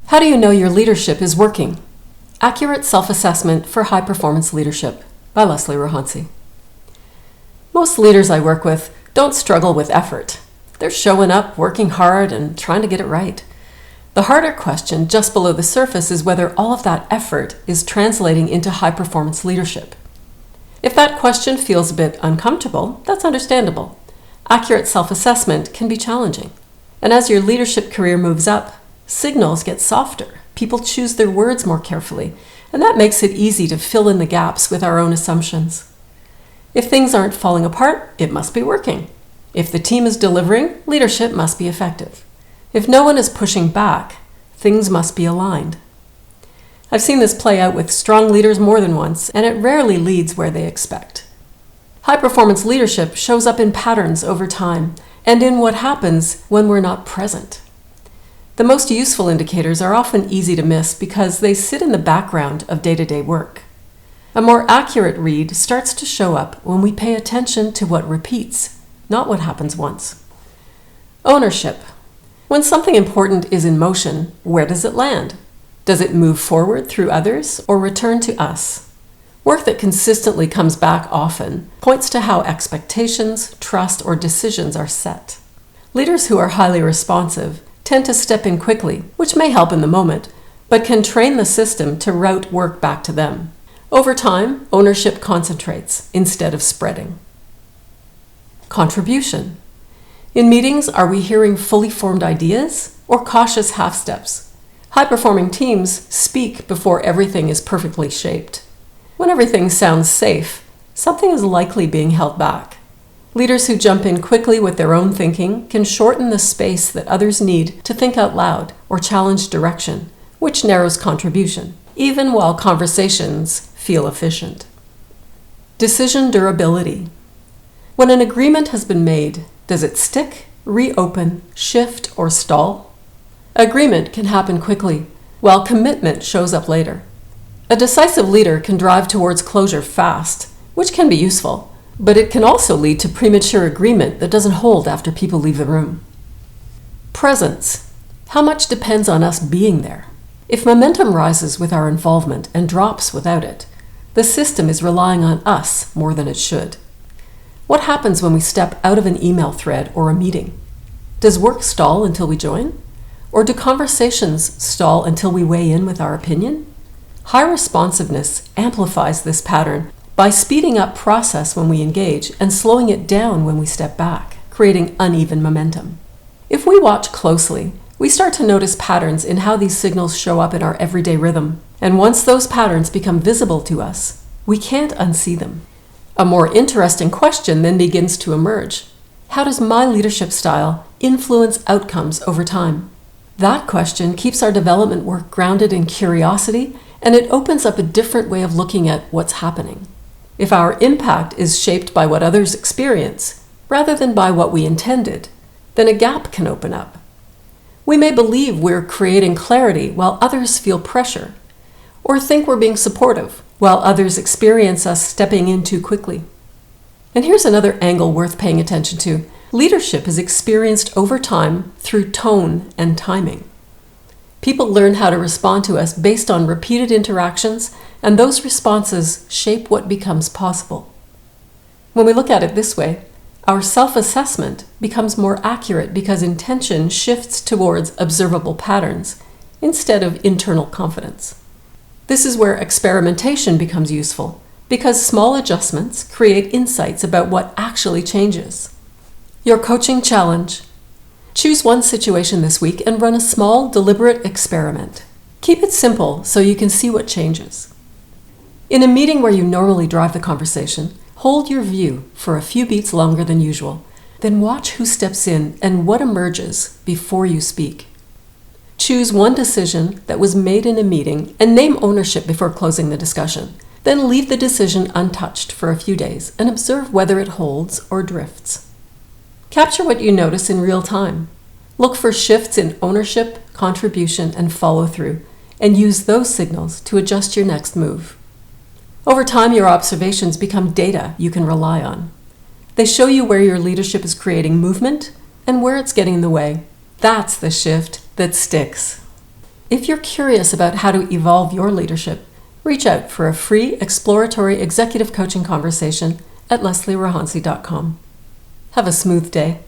How do you know your leadership is working? Accurate Self-Assessment for High-Performance Leadership by Leslie Rohansi. Most leaders I work with don't struggle with effort. They're showing up, working hard, and trying to get it right. The harder question just below the surface is whether all of that effort is translating into high-performance leadership. If that question feels a bit uncomfortable, that's understandable. Accurate self-assessment can be challenging. And as your leadership career moves up, signals get softer. People choose their words more carefully, and that makes it easy to fill in the gaps with our own assumptions. If things aren't falling apart, it must be working. If the team is delivering, leadership must be effective. If no one is pushing back, things must be aligned. I've seen this play out with strong leaders more than once, and it rarely leads where they expect. High-performance leadership shows up in patterns over time and in what happens when we're not present. The most useful indicators are often easy to miss because they sit in the background of day-to-day work. A more accurate read starts to show up when we pay attention to what repeats, not what happens once. Ownership. When something important is in motion, where does it land? Does it move forward through others or return to us? Work that consistently comes back often points to how expectations, trust, or decisions are set. Leaders who are highly responsive tend to step in quickly, which may help in the moment, but can train the system to route work back to them. Over time, ownership concentrates instead of spreading. Contribution. In meetings, are we hearing fully formed ideas or cautious half-steps? High-performing teams speak before everything is perfectly shaped. When everything sounds safe, something is likely being held back. Leaders who jump in quickly with their own thinking can shorten the space that others need to think out loud or challenge direction, which narrows contribution, even while conversations feel efficient. Decision durability. When an agreement has been made, does it stick, reopen, shift, or stall? Agreement can happen quickly, while commitment shows up later. A decisive leader can drive towards closure fast, which can be useful, but it can also lead to premature agreement that doesn't hold after people leave the room. Presence. How much depends on us being there? If momentum rises with our involvement and drops without it, the system is relying on us more than it should. What happens when we step out of an email thread or a meeting? Does work stall until we join? Or do conversations stall until we weigh in with our opinion? High responsiveness amplifies this pattern by speeding up process when we engage and slowing it down when we step back, creating uneven momentum. If we watch closely, we start to notice patterns in how these signals show up in our everyday rhythm. And once those patterns become visible to us, we can't unsee them. A more interesting question then begins to emerge. How does my leadership style influence outcomes over time? That question keeps our development work grounded in curiosity, and it opens up a different way of looking at what's happening. If our impact is shaped by what others experience, rather than by what we intended, then a gap can open up. We may believe we're creating clarity while others feel pressure, or think we're being supportive while others experience us stepping in too quickly. And here's another angle worth paying attention to. Leadership is experienced over time through tone and timing. People learn how to respond to us based on repeated interactions, and those responses shape what becomes possible. When we look at it this way, our self-assessment becomes more accurate because intention shifts towards observable patterns instead of internal confidence. This is where experimentation becomes useful, because small adjustments create insights about what actually changes. Your coaching challenge. Choose one situation this week and run a small, deliberate experiment. Keep it simple so you can see what changes. In a meeting where you normally drive the conversation, hold your view for a few beats longer than usual. Then watch who steps in and what emerges before you speak. Choose one decision that was made in a meeting and name ownership before closing the discussion. Then leave the decision untouched for a few days and observe whether it holds or drifts. Capture what you notice in real time. Look for shifts in ownership, contribution, and follow-through, and use those signals to adjust your next move. Over time, your observations become data you can rely on. They show you where your leadership is creating movement and where it's getting in the way. That's the shift that sticks. If you're curious about how to evolve your leadership, reach out for a free exploratory executive coaching conversation at leslierohansi.com. Have a smooth day.